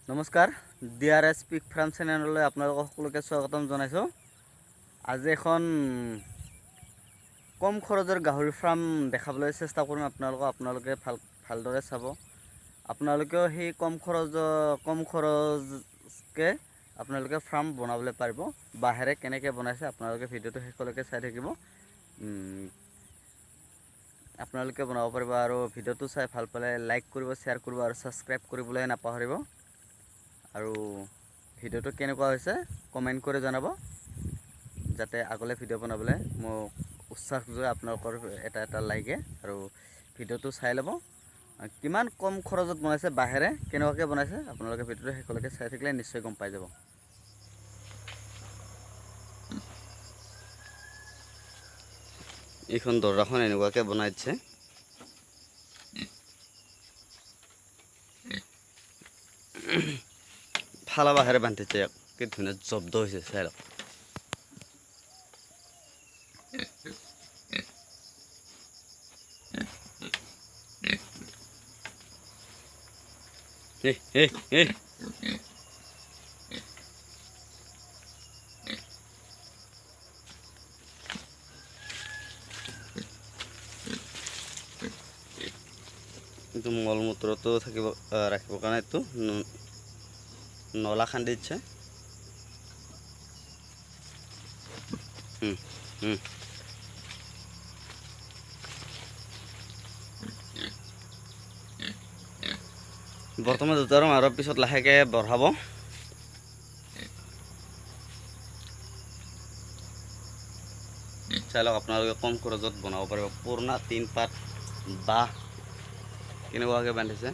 নমস্কাৰ DRS পিক farm চেনেললৈ আপোনালোকক সকলোকে স্বাগতম জনাইছোঁ। আজি এখন কম খৰচৰ গাহৰি ফাৰ্ম দেখাবলৈ চেষ্টা কৰিম আপোনালোকে ভালদৰে চাব। আপোনালোকেও সেই কম খৰচকে আপোনালোকে ফাৰ্ম বনাবলৈ পাৰিব। বাহিৰে কেনেকৈ বনাইছে আপোনালোকে ভিডিঅ'টো শেষলৈকে চাই থাকিব। আপোনালোকে বনাব পাৰিব আৰু ভিডিঅ'টো চাই ভাল পালে লাইক কৰিব, শ্বেয়াৰ কৰিব আৰু ছাবস্ক্ৰাইব কৰিবলৈ নাপাহৰিব। আৰু ভিডিঅ'টো কেনেকুৱা হৈছে কমেণ্ট কৰি জনাব, যাতে আগলৈ ভিডিঅ' বনাবলৈ মোক উৎসাহ যোগায়। আপোনালোকৰ এটা লাইকে আৰু ভিডিঅ'টো চাই ল'ব। কিমান কম খৰচত বনাইছে, বাহিৰে কেনেকুৱাকৈ বনাইছে আপোনালোকে ভিডিঅ'টো শেষলৈকে চাই থাকিলে নিশ্চয় গম পাই যাব। এইখন দৰ্জাখন এনেকুৱাকৈ বনাই দিছে। ফালা বাহিৰে বান্ধিছে, কি ধুনীয়া জব্দ হৈছে চাই লওক। কিন্তু মলমূত্ৰটো ৰাখিবৰ কাৰণে এইটো নলা খান্দি দিছে। বৰ্তমান দুটা ৰুম আৰু পিছত লাহেকৈ বঢ়াব। চাই লওক, আপোনালোকে কম খৰচত বনাব পাৰিব। পুৰণা টিন পাত বাঁহ কেনেকুৱাকৈ বান্ধিছে।